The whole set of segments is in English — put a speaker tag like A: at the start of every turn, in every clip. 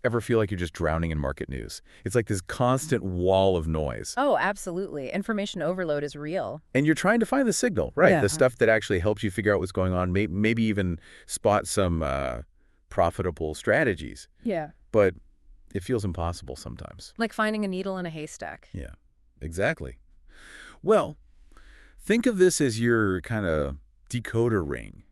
A: Ever feel like you're just drowning in market news? It's like this constant wall of noise.
B: Oh, absolutely. Information overload is real.
A: And you're trying to find the signal, right? The
B: Yeah.
A: stuff that actually helps you figure out what's going on, maybe even spot some profitable strategies.
B: Yeah.
A: But it feels impossible sometimes.
B: Like finding a needle in a haystack.
A: Yeah, exactly. Well, think of this as your kind of decoder ring.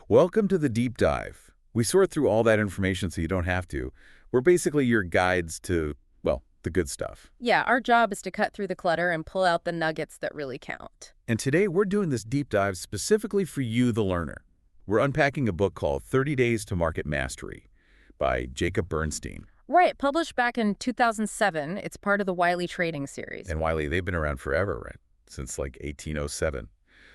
A: Welcome to the deep dive. We sort through all that information so you don't have to. We're basically your guides to, well, the good stuff.
B: Yeah, our job is to cut through the clutter and pull out the nuggets that really count.
A: And today we're doing this deep dive specifically for you, the learner. We're unpacking a book called 30 Days to Market Mastery by Jacob Bernstein.
B: Right, published back in 2007. It's part of the Wiley Trading series.
A: And Wiley, they've been around forever, right? Since like 1807.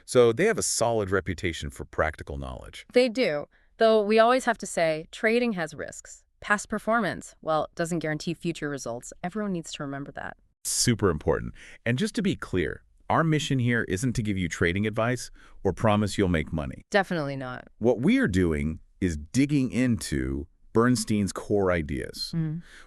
A: So they have a solid reputation for practical knowledge.
B: They do, though we always have to say trading has risks. Past performance, well, doesn't guarantee future results. Everyone needs to remember that.
A: Super important. And just to be clear, our mission here isn't to give you trading advice or promise you'll make money.
B: Definitely not.
A: What we are doing is digging into Bernstein's core ideas.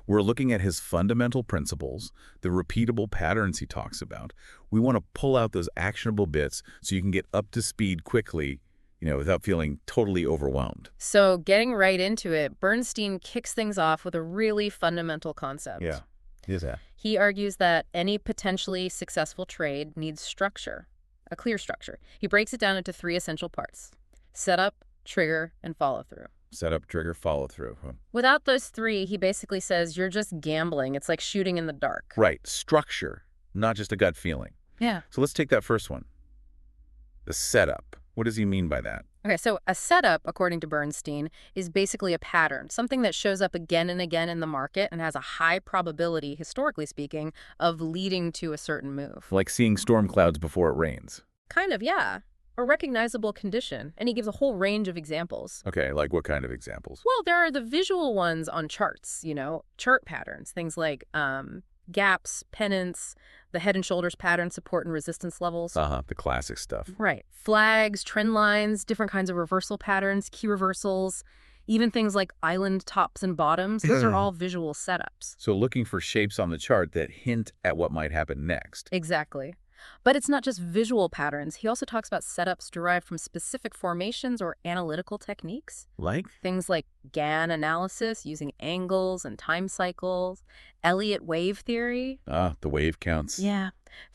A: We're looking at his fundamental principles, the repeatable patterns he talks about. We want to pull out those actionable bits so you can get up to speed quickly, without feeling totally overwhelmed.
B: So getting right into it, Bernstein kicks things off with a really fundamental concept.
A: Yeah. Is that?
B: He argues that any potentially successful trade needs structure, a clear structure. He breaks it down into three essential parts: setup, trigger, and follow-through.
A: Setup, trigger, follow through.
B: Without those three, he basically says you're just gambling. It's like shooting in the dark.
A: Right. Structure, not just a gut feeling.
B: Yeah.
A: So let's take that first one. The setup. What does he mean by that?
B: Okay, so a setup, according to Bernstein, is basically a pattern, something that shows up again and again in the market and has a high probability, historically speaking, of leading to a certain move.
A: Like seeing storm clouds before it rains.
B: Kind of, yeah. A recognizable condition, and he gives a whole range of examples.
A: Okay, like what kind of examples?
B: Well, there are the visual ones on charts, chart patterns, things like gaps, pennants, the head and shoulders pattern, support and resistance levels.
A: The classic stuff.
B: Right. Flags, trend lines, different kinds of reversal patterns, key reversals, even things like island tops and bottoms. Those are all visual setups.
A: So looking for shapes on the chart that hint at what might happen next.
B: Exactly. But it's not just visual patterns. He also talks about setups derived from specific formations or analytical techniques.
A: Like?
B: Things like GAN analysis using angles and time cycles, Elliott wave theory.
A: The wave counts.
B: Yeah.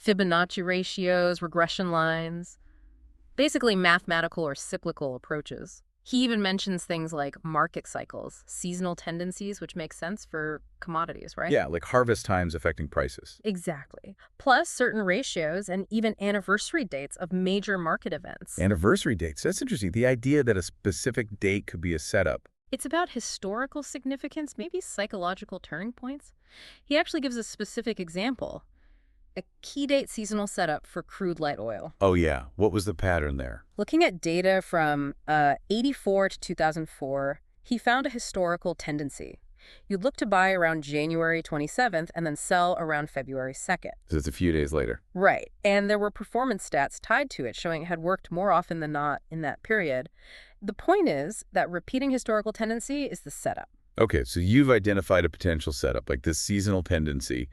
B: Fibonacci ratios, regression lines. Basically mathematical or cyclical approaches. He even mentions things like market cycles, seasonal tendencies, which makes sense for commodities, right?
A: Yeah, like harvest times affecting prices.
B: Exactly. Plus certain ratios and even anniversary dates of major market events.
A: Anniversary dates. That's interesting. The idea that a specific date could be a setup.
B: It's about historical significance, maybe psychological turning points. He actually gives a specific example. A key date seasonal setup for crude light oil.
A: Oh, yeah. What was the pattern there?
B: Looking at data from 84 to 2004, he found a historical tendency. You'd look to buy around January 27th and then sell around February 2nd.
A: So it's a few days later.
B: Right. And there were performance stats tied to it showing it had worked more often than not in that period. The point is that repeating historical tendency is the setup.
A: Okay, so you've identified a potential setup, like this seasonal tendency.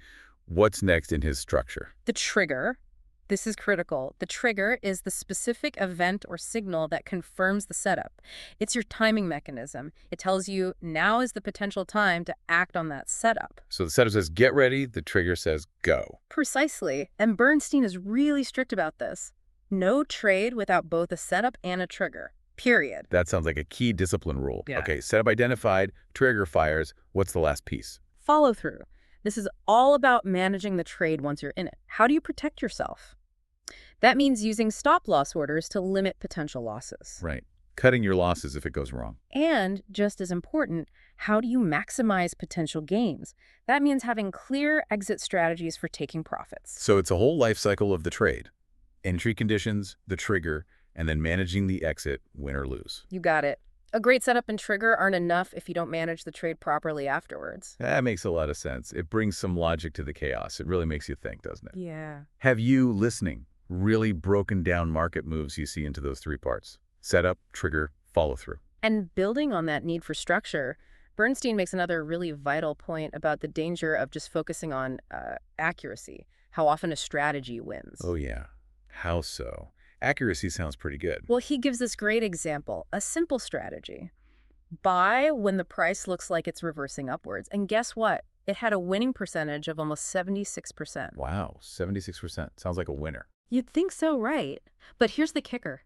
A: What's next in his structure?
B: The trigger. This is critical. The trigger is the specific event or signal that confirms the setup. It's your timing mechanism. It tells you now is the potential time to act on that setup.
A: So the setup says get ready, the trigger says go.
B: Precisely. And Bernstein is really strict about this. No trade without both a setup and a trigger. Period.
A: That sounds like a key discipline rule.
B: Yeah.
A: Okay, setup identified, trigger fires. What's the last piece?
B: Follow through. This is all about managing the trade once you're in it. How do you protect yourself? That means using stop-loss orders to limit potential losses.
A: Right. Cutting your losses if it goes wrong.
B: And, just as important, how do you maximize potential gains? That means having clear exit strategies for taking profits.
A: So it's a whole life cycle of the trade. Entry conditions, the trigger, and then managing the exit, win or lose.
B: You got it. A great setup and trigger aren't enough if you don't manage the trade properly afterwards.
A: That makes a lot of sense. It brings some logic to the chaos. It really makes you think, doesn't it?
B: Yeah.
A: Have you, listening, really broken down market moves you see into those three parts? Setup, trigger, follow through.
B: And building on that need for structure, Bernstein makes another really vital point about the danger of just focusing on accuracy, how often a strategy wins.
A: Oh, yeah. How so? Accuracy sounds pretty good.
B: Well, he gives this great example, a simple strategy. Buy when the price looks like it's reversing upwards. And guess what? It had a winning percentage of almost 76%.
A: Wow, 76%. Sounds like a winner.
B: You'd think so, right? But here's the kicker.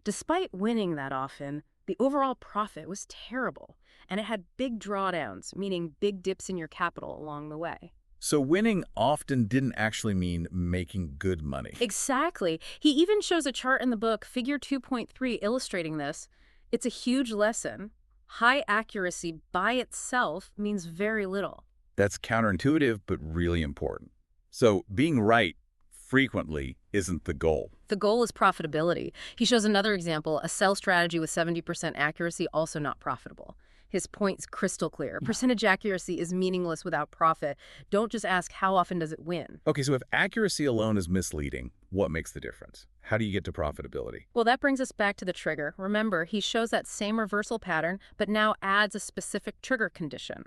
B: Despite winning that often, the overall profit was terrible, and it had big drawdowns, meaning big dips in your capital along the way.
A: So winning often didn't actually mean making good money.
B: Exactly. He even shows a chart in the book, Figure 2.3, illustrating this. It's a huge lesson. High accuracy by itself means very little.
A: That's counterintuitive, but really important. So being right frequently isn't the goal.
B: The goal is profitability. He shows another example, a sell strategy with 70% accuracy, also not profitable. His point's crystal clear. Percentage accuracy is meaningless without profit. Don't just ask how often does it win.
A: Okay, so if accuracy alone is misleading, what makes the difference? How do you get to profitability?
B: Well, that brings us back to the trigger. Remember, he shows that same reversal pattern, but now adds a specific trigger condition.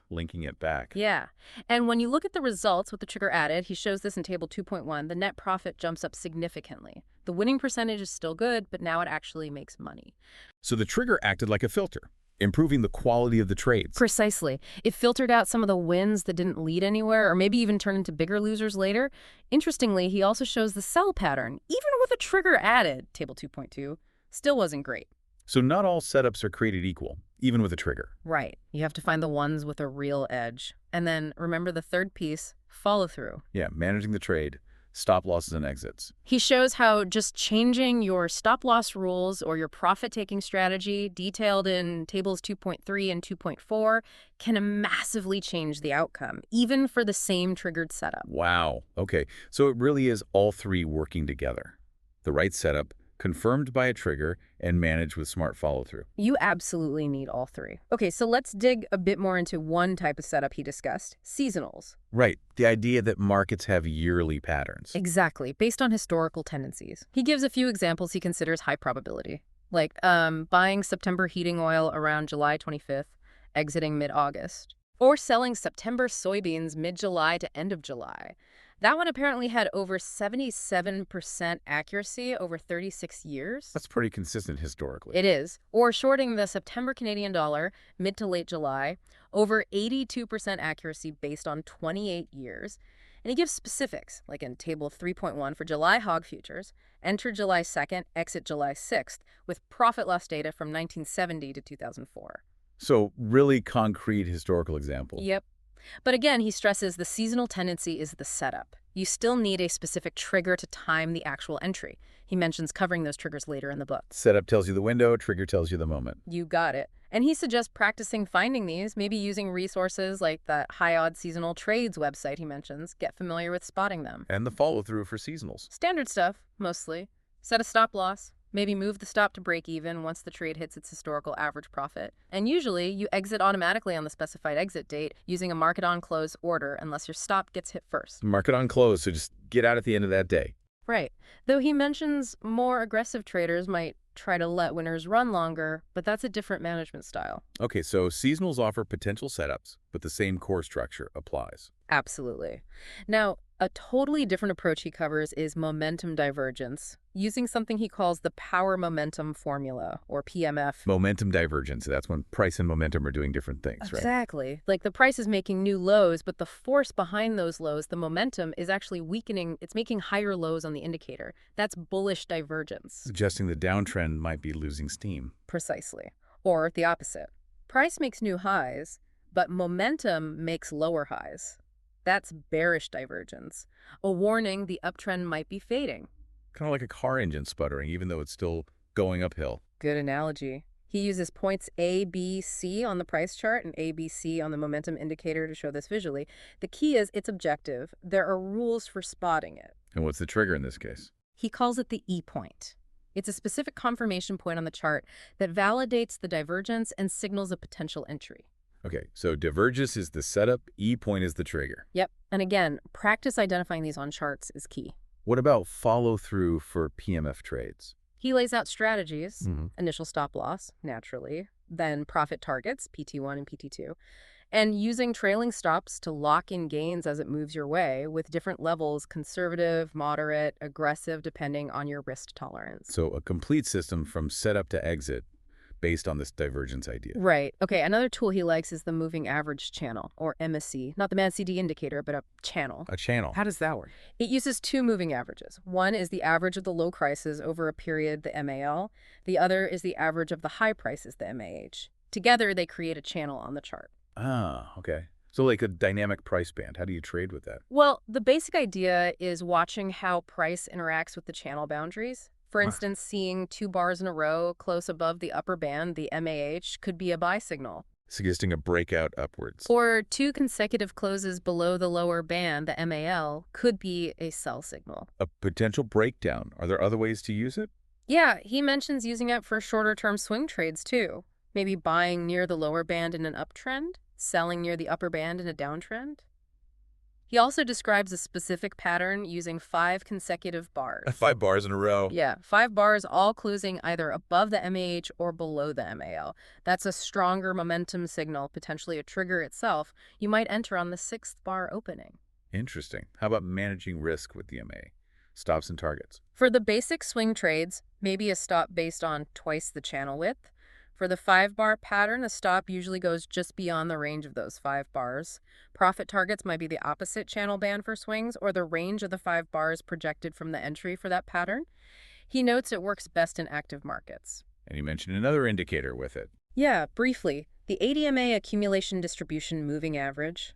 A: Linking it back.
B: Yeah. And when you look at the results with the trigger added, he shows this in table 2.1, the net profit jumps up significantly. The winning percentage is still good, but now it actually makes money.
A: So the trigger acted like a filter, improving the quality of the trades.
B: Precisely. It filtered out some of the wins that didn't lead anywhere or maybe even turned into bigger losers later. Interestingly, he also shows the sell pattern, even with a trigger added, table 2.2, still wasn't great.
A: So not all setups are created equal, even with a trigger.
B: Right. You have to find the ones with a real edge. And then remember the third piece, follow through.
A: Yeah, managing the trade, stop losses and exits.
B: He shows how just changing your stop-loss rules or your profit-taking strategy, detailed in tables 2.3 and 2.4, can massively change the outcome, even for the same triggered setup.
A: Wow. Okay, so it really is all three working together. The right setup, confirmed by a trigger, and managed with smart follow-through.
B: You absolutely need all three. Okay, so let's dig a bit more into one type of setup he discussed, seasonals.
A: Right, the idea that markets have yearly patterns.
B: Exactly, based on historical tendencies. He gives a few examples he considers high probability, like buying September heating oil around July 25th, exiting mid-August, or selling September soybeans mid-July to end of July. That one apparently had over 77% accuracy over 36 years.
A: That's pretty consistent historically.
B: It is. Or shorting the September Canadian dollar mid to late July, over 82% accuracy based on 28 years. And he gives specifics, like in table 3.1 for July hog futures, enter July 2nd, exit July 6th, with profit loss data from 1970 to 2004.
A: So really concrete historical example.
B: Yep. But again, he stresses the seasonal tendency is the setup. You still need a specific trigger to time the actual entry. He mentions covering those triggers later in the book.
A: Setup tells you the window, trigger tells you the moment.
B: You got it. And he suggests practicing finding these, maybe using resources like that high-odds seasonal trades website he mentions. Get familiar with spotting them.
A: And the follow-through for seasonals.
B: Standard stuff, mostly. Set a stop loss. Maybe move the stop to break even once the trade hits its historical average profit. And usually, you exit automatically on the specified exit date using a market on close order unless your stop gets hit first.
A: Market on close, so just get out at the end of that day.
B: Right. Though he mentions more aggressive traders might try to let winners run longer, but that's a different management style.
A: Okay, so seasonals offer potential setups, but the same core structure applies.
B: Absolutely. Now, a totally different approach he covers is momentum divergence, using something he calls the power momentum formula, or PMF.
A: Momentum divergence, that's when price and momentum are doing different things, right?
B: Exactly. Like the price is making new lows, but the force behind those lows, the momentum, is actually weakening. It's making higher lows on the indicator. That's bullish divergence.
A: Suggesting the downtrend might be losing steam.
B: Precisely. Or the opposite. Price makes new highs, but momentum makes lower highs. That's bearish divergence. A warning the uptrend might be fading.
A: Kind of like a car engine sputtering, even though it's still going uphill.
B: Good analogy. He uses points A, B, C on the price chart and A, B, C on the momentum indicator to show this visually. The key is it's objective. There are rules for spotting it.
A: And what's the trigger in this case?
B: He calls it the E point. It's a specific confirmation point on the chart that validates the divergence and signals a potential entry.
A: Okay, so divergence is the setup, E point is the trigger.
B: Yep. And again, practice identifying these on charts is key.
A: What about follow-through for PMF trades?
B: He lays out strategies, initial stop loss, naturally, then profit targets, PT1 and PT2, and using trailing stops to lock in gains as it moves your way with different levels, conservative, moderate, aggressive, depending on your risk tolerance.
A: So a complete system from setup to exit based on this divergence idea.
B: Right. Okay, another tool he likes is the moving average channel, or MAC. Not the MACD indicator, but a channel.
A: A channel. How does that work?
B: It uses two moving averages. One is the average of the low prices over a period, the MAL. The other is the average of the high prices, the MAH. Together, they create a channel on the chart.
A: Ah, okay. So like a dynamic price band. How do you trade with that?
B: Well, the basic idea is watching how price interacts with the channel boundaries. For
A: Wow.
B: instance, seeing two bars in a row close above the upper band, the MAH, could be a buy signal.
A: Suggesting a breakout upwards.
B: Or two consecutive closes below the lower band, the MAL, could be a sell signal.
A: A potential breakdown. Are there other ways to use it?
B: Yeah, he mentions using it for shorter-term swing trades, too. Maybe buying near the lower band in an uptrend, selling near the upper band in a downtrend. He also describes a specific pattern using 5 consecutive bars.
A: 5 bars in a row.
B: Yeah, 5 bars all closing either above the MAH or below the MAL. That's a stronger momentum signal, potentially a trigger itself. You might enter on the 6th bar opening.
A: Interesting. How about managing risk with the MA? Stops and targets.
B: For the basic swing trades, maybe a stop based on twice the channel width. For the 5-bar pattern, a stop usually goes just beyond the range of those 5 bars. Profit targets might be the opposite channel band for swings or the range of the 5 bars projected from the entry for that pattern. He notes it works best in active markets.
A: And you mentioned another indicator with it.
B: Yeah, briefly, the ADMA accumulation distribution moving average,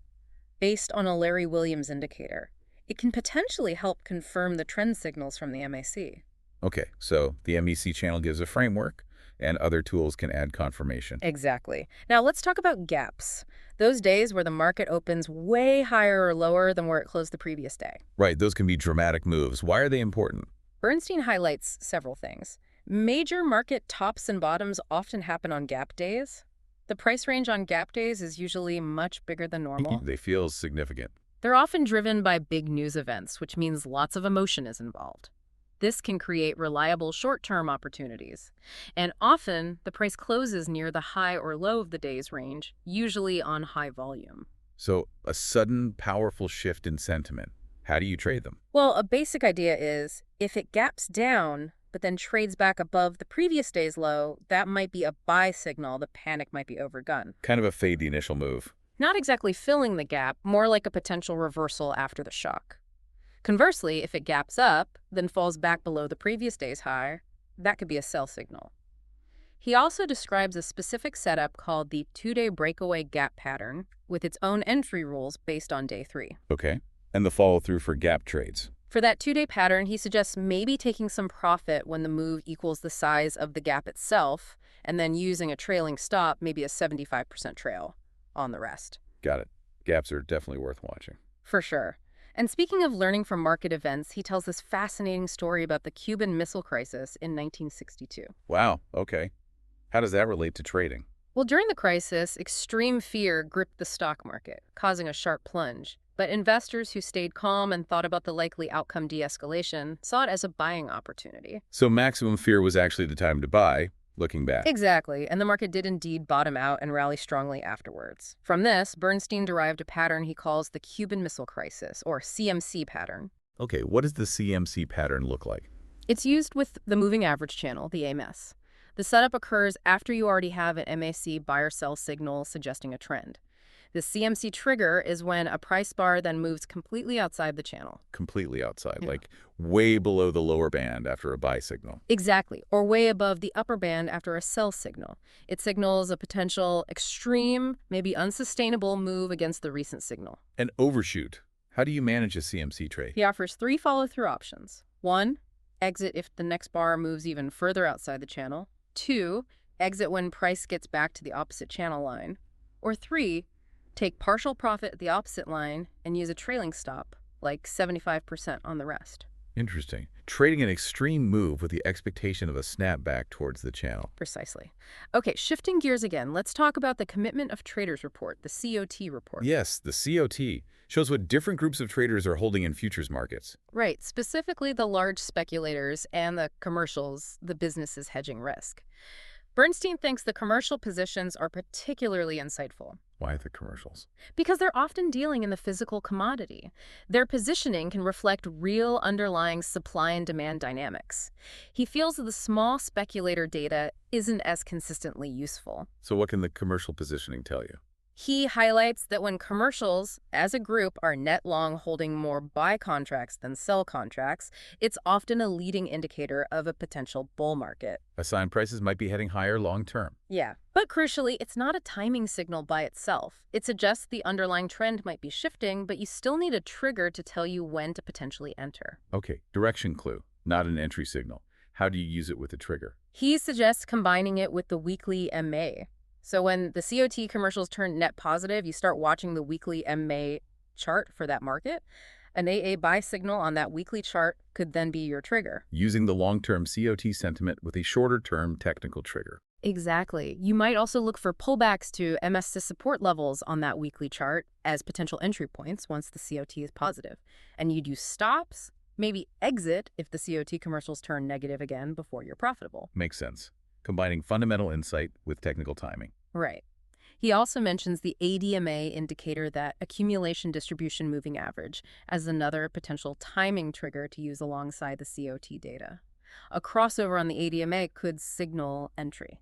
B: based on a Larry Williams indicator. It can potentially help confirm the trend signals from the MAC.
A: Okay, so the MEC channel gives a framework, and other tools can add confirmation.
B: Exactly. Now let's talk about gaps. Those days where the market opens way higher or lower than where it closed the previous day.
A: Right, those can be dramatic moves. Why are they important?
B: Bernstein highlights several things. Major market tops and bottoms often happen on gap days. The price range on gap days is usually much bigger than normal.
A: They feel significant.
B: They're often driven by big news events, which means lots of emotion is involved. This can create reliable short-term opportunities. And often, the price closes near the high or low of the day's range, usually on high volume.
A: So a sudden, powerful shift in sentiment. How do you trade them?
B: Well, a basic idea is, if it gaps down, but then trades back above the previous day's low, that might be a buy signal. The panic might be overdone.
A: Kind of a fade the initial move.
B: Not exactly filling the gap, more like a potential reversal after the shock. Conversely, if it gaps up, then falls back below the previous day's high, that could be a sell signal. He also describes a specific setup called the 2-day breakaway gap pattern with its own entry rules based on day 3.
A: Okay. And the follow-through for gap trades.
B: For that 2-day pattern, he suggests maybe taking some profit when the move equals the size of the gap itself, and then using a trailing stop, maybe a 75% trail on the rest.
A: Got it. Gaps are definitely worth watching.
B: For sure. And speaking of learning from market events, he tells this fascinating story about the Cuban Missile Crisis in 1962.
A: Wow, okay. How does that relate to trading?
B: Well, during the crisis, extreme fear gripped the stock market, causing a sharp plunge. But investors who stayed calm and thought about the likely outcome de-escalation saw it as a buying opportunity.
A: So maximum fear was actually the time to buy, looking back.
B: Exactly, and the market did indeed bottom out and rally strongly afterwards. From this, Bernstein derived a pattern he calls the Cuban Missile Crisis, or CMC pattern.
A: Okay, what does the CMC pattern look like?
B: It's used with the moving average channel, the AMS. The setup occurs after you already have an MAC buy-or-sell signal suggesting a trend. The CMC trigger is when a price bar then moves completely outside the channel.
A: Completely outside,
B: Yeah.
A: like way below the lower band after a buy signal.
B: Exactly, or way above the upper band after a sell signal. It signals a potential extreme, maybe unsustainable move against the recent signal.
A: An overshoot. How do you manage a CMC trade?
B: He offers 3 follow-through options. 1, exit if the next bar moves even further outside the channel. 2, exit when price gets back to the opposite channel line. Or 3, take partial profit at the opposite line and use a trailing stop, like 75% on the rest.
A: Interesting. Trading an extreme move with the expectation of a snapback towards the channel.
B: Precisely. Okay, shifting gears again, let's talk about the Commitment of Traders report, the COT report.
A: Yes, the COT shows what different groups of traders are holding in futures markets.
B: Right, specifically the large speculators and the commercials, the businesses hedging risk. Bernstein thinks the commercial positions are particularly insightful
A: Why the commercials?
B: because they're often dealing in the physical commodity. Their positioning can reflect real underlying supply and demand dynamics. He feels that the small speculator data isn't as consistently useful.
A: So what can the commercial positioning tell you?
B: He highlights that when commercials, as a group, are net long holding more buy contracts than sell contracts, it's often a leading indicator of a potential bull market.
A: A sign prices might be heading higher long term.
B: Yeah. But crucially, it's not a timing signal by itself. It suggests the underlying trend might be shifting, but you still need a trigger to tell you when to potentially enter.
A: Okay, direction clue, not an entry signal. How do you use it with a trigger?
B: He suggests combining it with the weekly MA. So when the COT commercials turn net positive, you start watching the weekly MA chart for that market. An AA buy signal on that weekly chart could then be your trigger.
A: Using the long-term COT sentiment with a shorter-term technical trigger.
B: Exactly. You might also look for pullbacks to MS support levels on that weekly chart as potential entry points once the COT is positive. And you'd use stops, maybe exit if the COT commercials turn negative again before you're profitable.
A: Makes sense. Combining fundamental insight with technical timing.
B: Right. He also mentions the ADMA indicator, that accumulation distribution moving average, as another potential timing trigger to use alongside the COT data. A crossover on the ADMA could signal entry.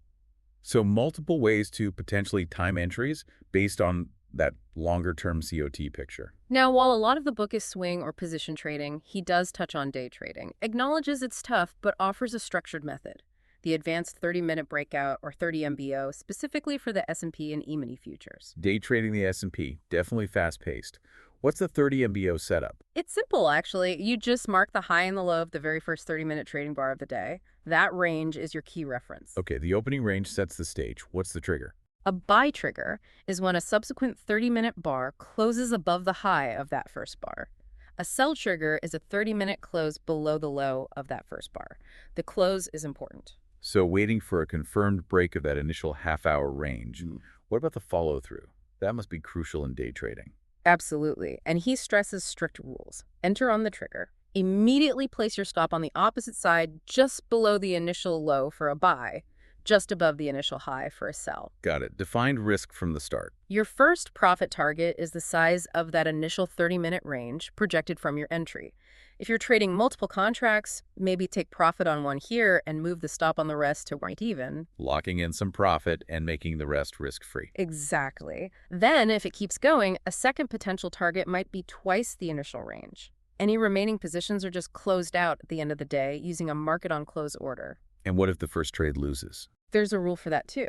A: So multiple ways to potentially time entries based on that longer-term COT picture.
B: Now, while a lot of the book is swing or position trading, he does touch on day trading, acknowledges it's tough, but offers a structured method. The advanced 30-minute breakout, or 30 MBO, specifically for the S&P and E-mini futures.
A: Day trading the S&P, definitely fast-paced. What's the 30 MBO setup?
B: It's simple, actually. You just mark the high and the low of the very first 30-minute trading bar of the day. That range is your key reference.
A: Okay, the opening range sets the stage. What's the trigger?
B: A buy trigger is when a subsequent 30-minute bar closes above the high of that first bar. A sell trigger is a 30-minute close below the low of that first bar. The close is important.
A: So waiting for a confirmed break of that initial half-hour range. What about the follow-through? That must be crucial in day trading.
B: Absolutely. And he stresses strict rules. Enter on the trigger. Immediately place your stop on the opposite side just below the initial low for a buy, just above the initial high for a sell.
A: Got it. Defined risk from the start.
B: Your first profit target is the size of that initial 30-minute range projected from your entry. If you're trading multiple contracts, maybe take profit on one here and move the stop on the rest to right even.
A: Locking in some profit and making the rest risk-free.
B: Exactly. Then, if it keeps going, a second potential target might be twice the initial range. Any remaining positions are just closed out at the end of the day using a market on close order.
A: And what if the first trade loses?
B: There's a rule for that too.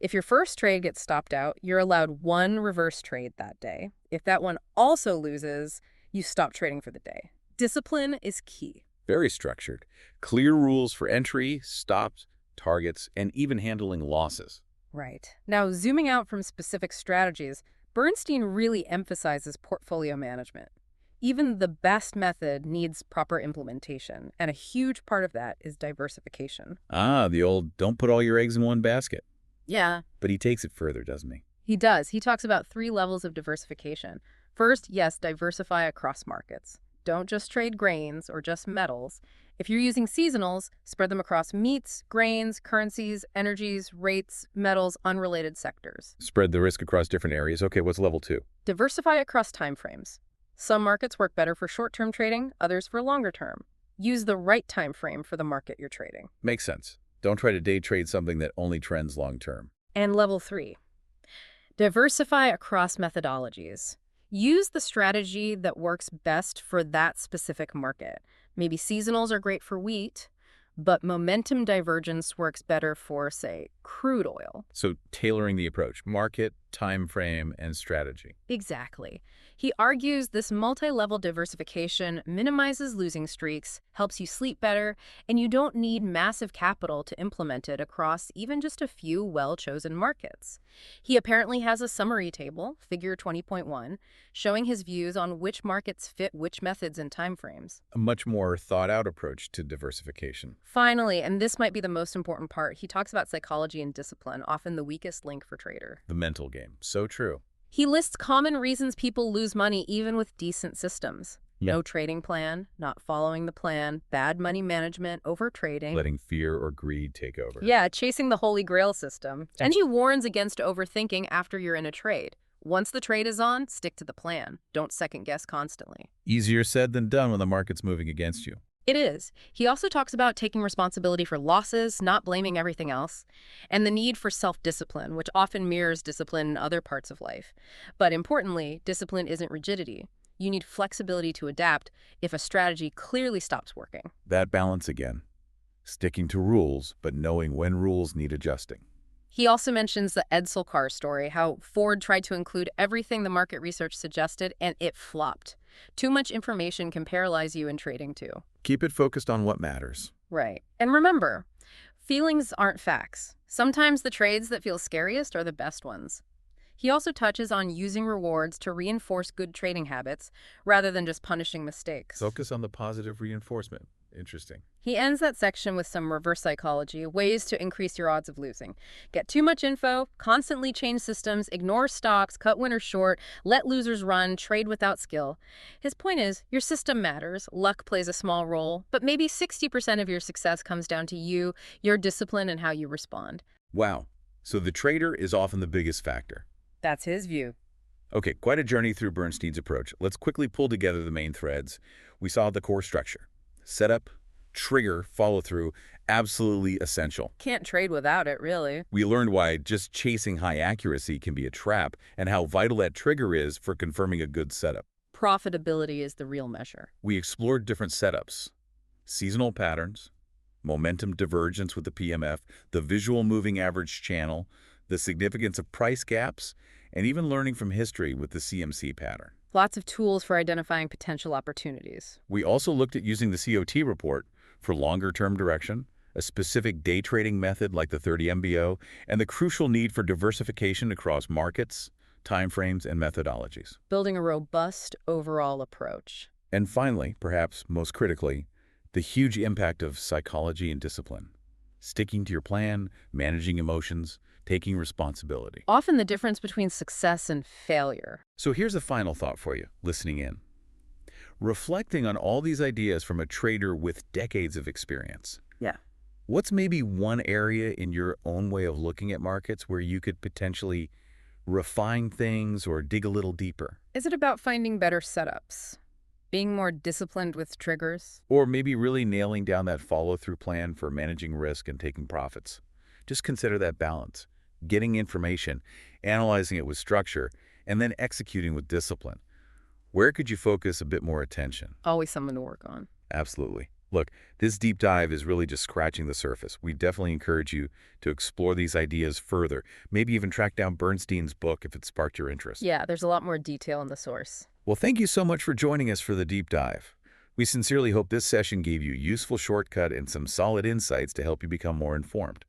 B: If your first trade gets stopped out, you're allowed one reverse trade that day. If that one also loses, you stop trading for the day. Discipline is key.
A: Very structured. Clear rules for entry, stops, targets, and even handling losses.
B: Right. Now, zooming out from specific strategies, Bernstein really emphasizes portfolio management. Even the best method needs proper implementation, and a huge part of that is diversification.
A: Ah, the old don't put all your eggs in one basket.
B: Yeah.
A: But he takes it further, doesn't he?
B: He does. He talks about 3 levels of diversification. First, yes, diversify across markets. Don't just trade grains or just metals. If you're using seasonals, spread them across meats, grains, currencies, energies, rates, metals, unrelated sectors.
A: Spread the risk across different areas. Okay, what's level 2?
B: Diversify across time frames. Some markets work better for short-term trading, others for longer term. Use the right time frame for the market you're trading.
A: Makes sense. Don't try to day trade something that only trends long term.
B: And level 3. Diversify across methodologies. Use the strategy that works best for that specific market. Maybe seasonals are great for wheat, but momentum divergence works better for, say, crude oil.
A: So tailoring the approach, market, time frame, and strategy.
B: Exactly. He argues this multi-level diversification minimizes losing streaks, helps you sleep better, and you don't need massive capital to implement it across even just a few well-chosen markets. He apparently has a summary table, figure 20.1, showing his views on which markets fit which methods and timeframes.
A: A much more thought-out approach to diversification.
B: Finally, and this might be the most important part, he talks about psychology and discipline, often the weakest link for trader.
A: The mental game. So true.
B: He lists common reasons people lose money even with decent systems.
A: Yeah.
B: No trading plan, not following the plan, bad money management, overtrading.
A: Letting fear or greed take over.
B: Yeah, chasing the holy grail system. And he warns against overthinking after you're in a trade. Once the trade is on, stick to the plan. Don't second guess constantly.
A: Easier said than done when the market's moving against you.
B: It is. He also talks about taking responsibility for losses, not blaming everything else, and the need for self-discipline, which often mirrors discipline in other parts of life. But importantly, discipline isn't rigidity. You need flexibility to adapt if a strategy clearly stops working.
A: That balance again. Sticking to rules, but knowing when rules need adjusting.
B: He also mentions the Edsel car story, how Ford tried to include everything the market research suggested, and it flopped. Too much information can paralyze you in trading, too.
A: Keep it focused on what matters.
B: Right. And remember, feelings aren't facts. Sometimes the trades that feel scariest are the best ones. He also touches on using rewards to reinforce good trading habits rather than just punishing mistakes.
A: Focus on the positive reinforcement. Interesting.
B: He ends that section with some reverse psychology, ways to increase your odds of losing. Get too much info, constantly change systems, ignore stocks, cut winners short, let losers run, trade without skill. His point is, your system matters, luck plays a small role, but maybe 60% of your success comes down to you, your discipline, and how you respond.
A: Wow. So the trader is often the biggest factor.
B: That's his view.
A: Okay, quite a journey through Bernstein's approach. Let's quickly pull together the main threads. We saw the core structure. Setup, trigger, follow-through, absolutely essential.
B: Can't trade without it, really.
A: We learned why just chasing high accuracy can be a trap and how vital that trigger is for confirming a good setup.
B: Profitability is the real measure.
A: We explored different setups, seasonal patterns, momentum divergence with the PMF, the visual moving average channel, the significance of price gaps, and even learning from history with the CMC pattern.
B: Lots of tools for identifying potential opportunities.
A: We also looked at using the COT report for longer-term direction, a specific day trading method like the 30 MBO, and the crucial need for diversification across markets, timeframes, and methodologies.
B: Building a robust overall approach.
A: And finally, perhaps most critically, the huge impact of psychology and discipline. Sticking to your plan, managing emotions, taking responsibility.
B: Often the difference between success and failure.
A: So here's a final thought for you, listening in. Reflecting on all these ideas from a trader with decades of experience.
B: Yeah.
A: What's maybe one area in your own way of looking at markets where you could potentially refine things or dig a little deeper?
B: Is it about finding better setups? Being more disciplined with triggers?
A: Or maybe really nailing down that follow-through plan for managing risk and taking profits? Just consider that balance. Getting information, analyzing it with structure, and then executing with discipline. Where could you focus a bit more attention?
B: Always something to work on.
A: Absolutely. Look, this deep dive is really just scratching the surface. We definitely encourage you to explore these ideas further, maybe even track down Bernstein's book if it sparked your interest.
B: Yeah, there's a lot more detail in the source.
A: Well, thank you so much for joining us for the deep dive. We sincerely hope this session gave you a useful shortcut and some solid insights to help you become more informed.